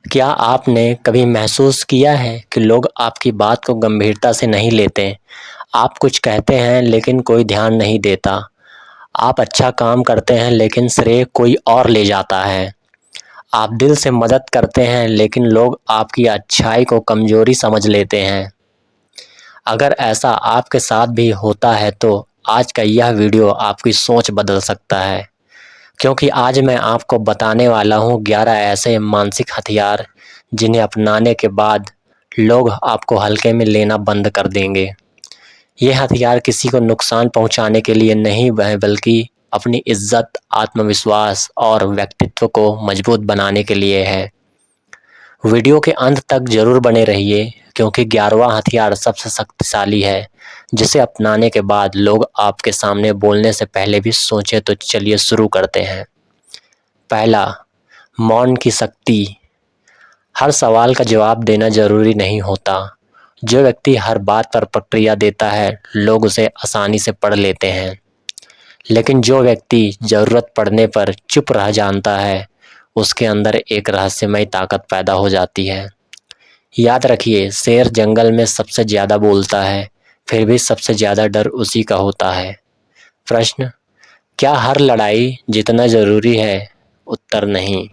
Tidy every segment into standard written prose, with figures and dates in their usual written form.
क्या आपने कभी महसूस किया है कि लोग आपकी बात को गंभीरता से नहीं लेते? आप कुछ कहते हैं लेकिन कोई ध्यान नहीं देता। आप अच्छा काम करते हैं लेकिन श्रेय कोई और ले जाता है। आप दिल से मदद करते हैं लेकिन लोग आपकी अच्छाई को कमजोरी समझ लेते हैं। अगर ऐसा आपके साथ भी होता है तो आज का यह वीडियो आपकी सोच बदल सकता है, क्योंकि आज मैं आपको बताने वाला हूँ 11 ऐसे मानसिक हथियार जिन्हें अपनाने के बाद लोग आपको हल्के में लेना बंद कर देंगे। ये हथियार किसी को नुकसान पहुंचाने के लिए नहीं है, बल्कि अपनी इज्जत, आत्मविश्वास और व्यक्तित्व को मजबूत बनाने के लिए है। वीडियो के अंत तक जरूर बने रहिए, क्योंकि 11वां हथियार सबसे शक्तिशाली है, जिसे अपनाने के बाद लोग आपके सामने बोलने से पहले भी सोचें। तो चलिए शुरू करते हैं। पहला, मौन की शक्ति। हर सवाल का जवाब देना जरूरी नहीं होता। जो व्यक्ति हर बात पर प्रतिक्रिया देता है, लोग उसे आसानी से पढ़ लेते हैं। लेकिन जो व्यक्ति जरूरत पड़ने पर चुप रह जानता है, उसके अंदर एक रहस्यमय ताकत पैदा हो जाती है। याद रखिए, शेर जंगल में सबसे ज्यादा बोलता है, फिर भी सबसे ज्यादा डर उसी का होता है। प्रश्न, क्या हर लड़ाई जितना जरूरी है? उत्तर, नहीं।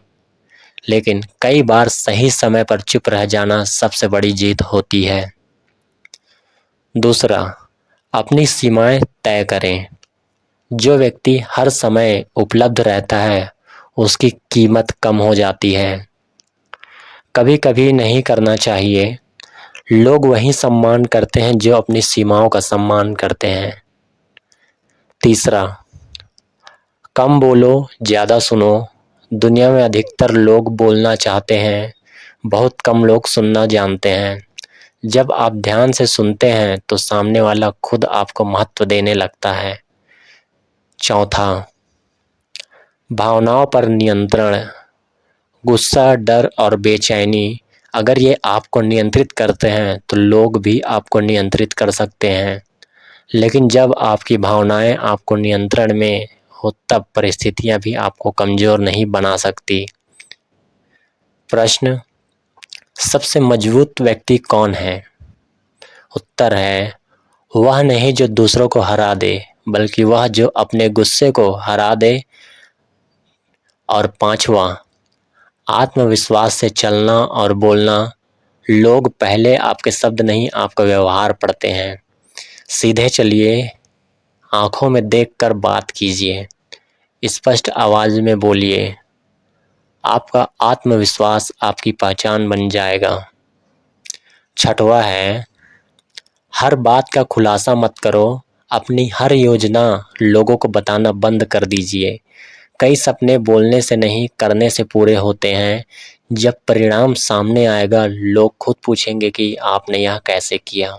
लेकिन कई बार सही समय पर चुप रह जाना सबसे बड़ी जीत होती है। दूसरा, अपनी सीमाएं तय करें। जो व्यक्ति हर समय उपलब्ध रहता है, उसकी कीमत कम हो जाती है। कभी कभी नहीं करना चाहिए। लोग वही सम्मान करते हैं जो अपनी सीमाओं का सम्मान करते हैं। तीसरा, कम बोलो, ज्यादा सुनो। दुनिया में अधिकतर लोग बोलना चाहते हैं, बहुत कम लोग सुनना जानते हैं। जब आप ध्यान से सुनते हैं तो सामने वाला खुद आपको महत्व देने लगता है। चौथा, भावनाओं पर नियंत्रण। गुस्सा, डर और बेचैनी, अगर ये आपको नियंत्रित करते हैं तो लोग भी आपको नियंत्रित कर सकते हैं। लेकिन जब आपकी भावनाएं आपको नियंत्रण में हो, तब परिस्थितियां भी आपको कमजोर नहीं बना सकती। प्रश्न, सबसे मजबूत व्यक्ति कौन है? उत्तर है, वह नहीं जो दूसरों को हरा दे, बल्कि वह जो अपने गुस्से को हरा दे। और पांचवा, आत्मविश्वास से चलना और बोलना। लोग पहले आपके शब्द नहीं, आपका व्यवहार पढ़ते हैं। सीधे चलिए, आंखों में देखकर बात कीजिए, स्पष्ट आवाज में बोलिए। आपका आत्मविश्वास आपकी पहचान बन जाएगा। छठवा है, हर बात का खुलासा मत करो। अपनी हर योजना लोगों को बताना बंद कर दीजिए। कई सपने बोलने से नहीं, करने से पूरे होते हैं। जब परिणाम सामने आएगा, लोग खुद पूछेंगे कि आपने यह कैसे किया।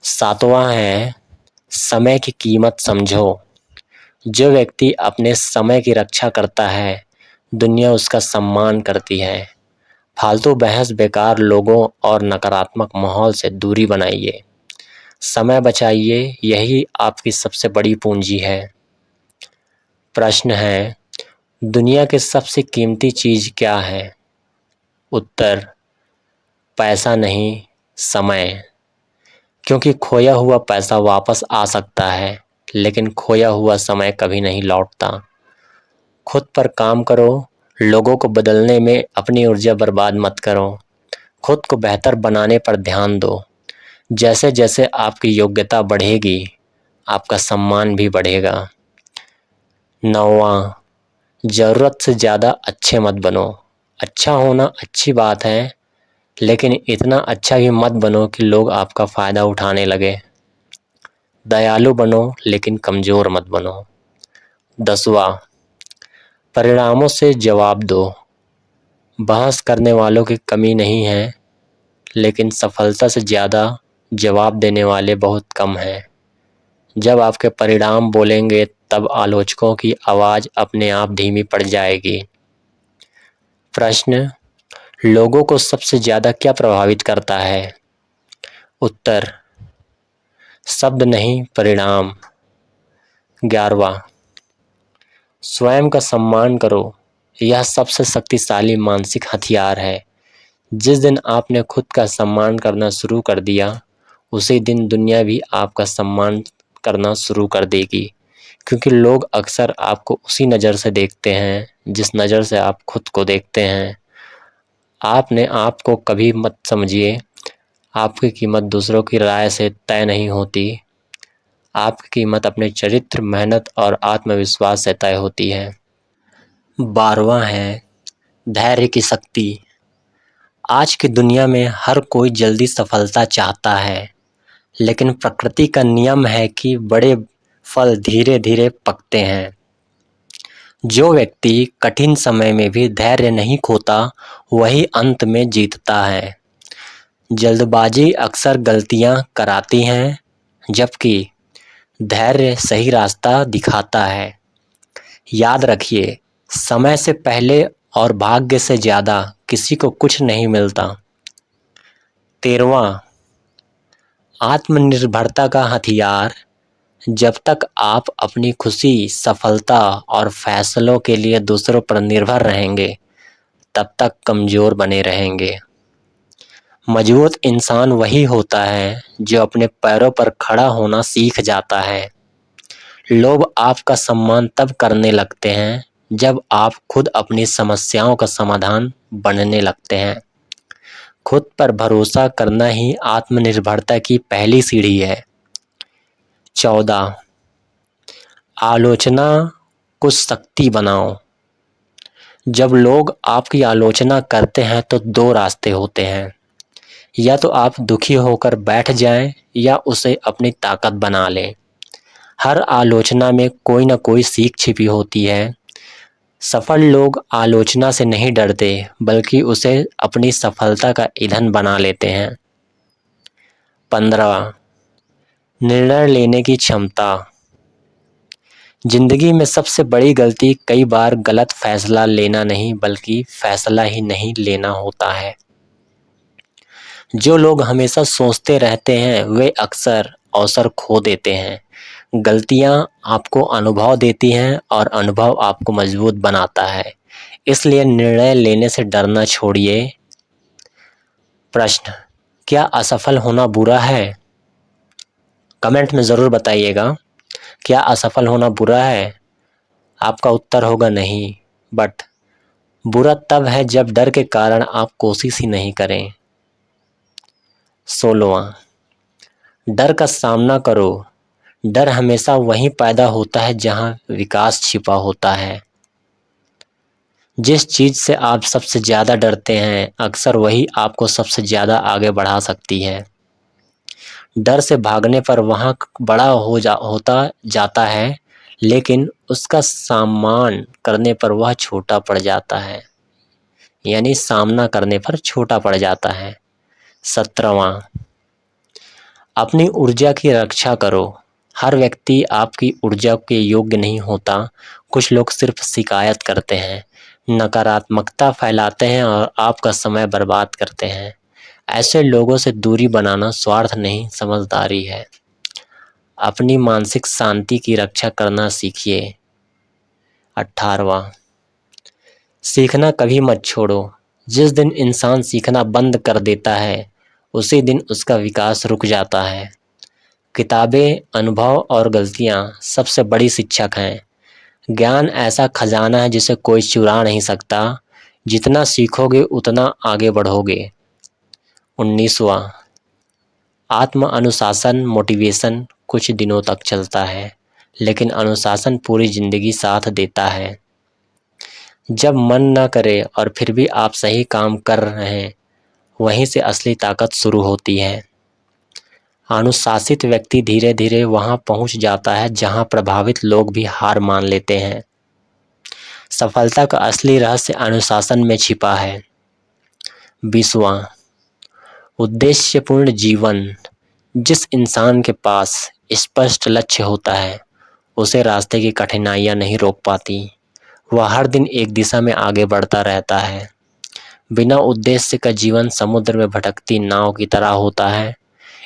सातवां है, समय की कीमत समझो। जो व्यक्ति अपने समय की रक्षा करता है, दुनिया उसका सम्मान करती है। फालतू बहस, बेकार लोगों और नकारात्मक माहौल से दूरी बनाइए। समय बचाइए, यही आपकी सबसे बड़ी पूंजी है। प्रश्न है, दुनिया की सबसे कीमती चीज क्या है? उत्तर, पैसा नहीं, समय। क्योंकि खोया हुआ पैसा वापस आ सकता है, लेकिन खोया हुआ समय कभी नहीं लौटता। खुद पर काम करो, लोगों को बदलने में अपनी ऊर्जा बर्बाद मत करो। खुद को बेहतर बनाने पर ध्यान दो। जैसे जैसे आपकी योग्यता बढ़ेगी, आपका सम्मान भी बढ़ेगा। नौवां, जरूरत से ज्यादा अच्छे मत बनो। अच्छा होना अच्छी बात है, लेकिन इतना अच्छा भी मत बनो कि लोग आपका फायदा उठाने लगे। दयालु बनो, लेकिन कमजोर मत बनो। 10वां, परिणामों से जवाब दो। बहस करने वालों की कमी नहीं है, लेकिन सफलता से ज्यादा जवाब देने वाले बहुत कम हैं। जब आपके परिणाम बोलेंगे, तब आलोचकों की आवाज अपने आप धीमी पड़ जाएगी। प्रश्न, लोगों को सबसे ज्यादा क्या प्रभावित करता है? उत्तर, शब्द नहीं, परिणाम। 11वां, स्वयं का सम्मान करो। यह सबसे शक्तिशाली मानसिक हथियार है। जिस दिन आपने खुद का सम्मान करना शुरू कर दिया, उसी दिन दुनिया भी आपका सम्मान करना शुरू कर देगी, क्योंकि लोग अक्सर आपको उसी नज़र से देखते हैं जिस नज़र से आप खुद को देखते हैं। आपने आप को कभी मत समझिए। आपकी कीमत दूसरों की राय से तय नहीं होती। आपकी कीमत अपने चरित्र, मेहनत और आत्मविश्वास से तय होती है। 12वां है धैर्य की शक्ति। आज की दुनिया में हर कोई जल्दी सफलता चाहता है, लेकिन प्रकृति का नियम है कि बड़े फल धीरे धीरे पकते हैं। जो व्यक्ति कठिन समय में भी धैर्य नहीं खोता, वही अंत में जीतता है। जल्दबाजी अक्सर गलतियां कराती हैं, जबकि धैर्य सही रास्ता दिखाता है। याद रखिए, समय से पहले और भाग्य से ज़्यादा किसी को कुछ नहीं मिलता। 13वां आत्मनिर्भरता का हथियार। जब तक आप अपनी खुशी, सफलता और फैसलों के लिए दूसरों पर निर्भर रहेंगे, तब तक कमज़ोर बने रहेंगे। मजबूत इंसान वही होता है जो अपने पैरों पर खड़ा होना सीख जाता है। लोग आपका सम्मान तब करने लगते हैं जब आप खुद अपनी समस्याओं का समाधान बनने लगते हैं। खुद पर भरोसा करना ही आत्मनिर्भरता की पहली सीढ़ी है। 14 आलोचना को शक्ति बनाओ। जब लोग आपकी आलोचना करते हैं तो दो रास्ते होते हैं। या तो आप दुखी होकर बैठ जाएं या उसे अपनी ताकत बना लें। हर आलोचना में कोई ना कोई सीख छिपी होती है। सफल लोग आलोचना से नहीं डरते, बल्कि उसे अपनी सफलता का ईंधन बना लेते हैं। 15 निर्णय लेने की क्षमता। जिंदगी में सबसे बड़ी गलती कई बार गलत फैसला लेना नहीं, बल्कि फैसला ही नहीं लेना होता है। जो लोग हमेशा सोचते रहते हैं, वे अक्सर अवसर खो देते हैं। गलतियां आपको अनुभव देती हैं और अनुभव आपको मजबूत बनाता है। इसलिए निर्णय लेने से डरना छोड़िए। प्रश्न: क्या असफल होना बुरा है? कमेंट में ज़रूर बताइएगा। क्या असफल होना बुरा है? आपका उत्तर होगा नहीं, बट बुरा तब है जब डर के कारण आप कोशिश ही नहीं करें। 16वां डर का सामना करो। डर हमेशा वहीं पैदा होता है जहां विकास छिपा होता है। जिस चीज़ से आप सबसे ज़्यादा डरते हैं, अक्सर वही आपको सबसे ज़्यादा आगे बढ़ा सकती है। डर से भागने पर वहाँ बड़ा होता जाता है, लेकिन उसका सामना करने पर वह छोटा पड़ जाता है। यानी सामना करने पर छोटा पड़ जाता है। 17वां अपनी ऊर्जा की रक्षा करो। हर व्यक्ति आपकी ऊर्जा के योग्य नहीं होता। कुछ लोग सिर्फ शिकायत करते हैं, नकारात्मकता फैलाते हैं और आपका समय बर्बाद करते हैं। ऐसे लोगों से दूरी बनाना स्वार्थ नहीं, समझदारी है। अपनी मानसिक शांति की रक्षा करना सीखिए। 18वां सीखना कभी मत छोड़ो। जिस दिन इंसान सीखना बंद कर देता है, उसी दिन उसका विकास रुक जाता है। किताबें, अनुभव और गलतियाँ सबसे बड़ी शिक्षक हैं। ज्ञान ऐसा खजाना है जिसे कोई चुरा नहीं सकता। जितना सीखोगे उतना आगे बढ़ोगे। 19वां आत्म अनुशासन। मोटिवेशन कुछ दिनों तक चलता है, लेकिन अनुशासन पूरी जिंदगी साथ देता है। जब मन न करे और फिर भी आप सही काम कर रहे हैं, वहीं से असली ताकत शुरू होती है। अनुशासित व्यक्ति धीरे धीरे वहां पहुंच जाता है जहां प्रभावित लोग भी हार मान लेते हैं। सफलता का असली रहस्य अनुशासन में छिपा है। 20वां उद्देश्यपूर्ण जीवन। जिस इंसान के पास स्पष्ट लक्ष्य होता है, उसे रास्ते की कठिनाइयां नहीं रोक पाती। वह हर दिन एक दिशा में आगे बढ़ता रहता है। बिना उद्देश्य का जीवन समुद्र में भटकती नाव की तरह होता है।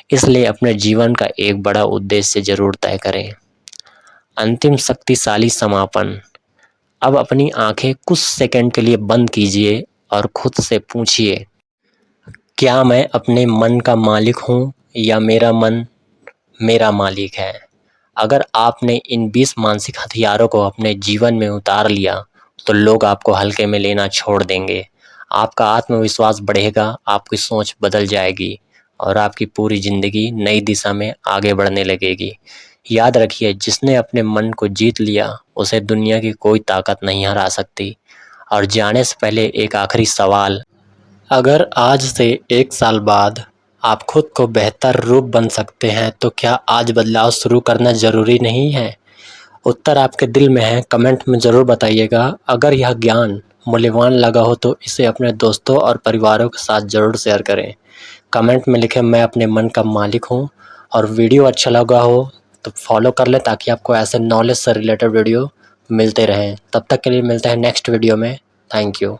इसलिए अपने जीवन का एक बड़ा उद्देश्य जरूर तय करें। अंतिम शक्तिशाली समापन। अब अपनी आंखें कुछ सेकंड के लिए बंद कीजिए और खुद से पूछिए, क्या मैं अपने मन का मालिक हूँ या मेरा मन मेरा मालिक है? अगर आपने इन 20 मानसिक हथियारों को अपने जीवन में उतार लिया, तो लोग आपको हल्के में लेना छोड़ देंगे। आपका आत्मविश्वास बढ़ेगा, आपकी सोच बदल जाएगी और आपकी पूरी ज़िंदगी नई दिशा में आगे बढ़ने लगेगी। याद रखिए, जिसने अपने मन को जीत लिया, उसे दुनिया की कोई ताकत नहीं हरा सकती। और जाने से पहले एक आखिरी सवाल, अगर आज से 1 साल बाद आप खुद को बेहतर रूप बन सकते हैं, तो क्या आज बदलाव शुरू करना ज़रूरी नहीं है? उत्तर आपके दिल में है, कमेंट में ज़रूर बताइएगा। अगर यह ज्ञान मूल्यवान लगा हो तो इसे अपने दोस्तों और परिवारों के साथ ज़रूर शेयर करें। कमेंट में लिखें, मैं अपने मन का मालिक हूँ। और वीडियो अच्छा लगा हो तो फॉलो कर लें, ताकि आपको ऐसे नॉलेज से रिलेटेड वीडियो मिलते रहें। तब तक के लिए मिलते हैं नेक्स्ट वीडियो में। Thank you.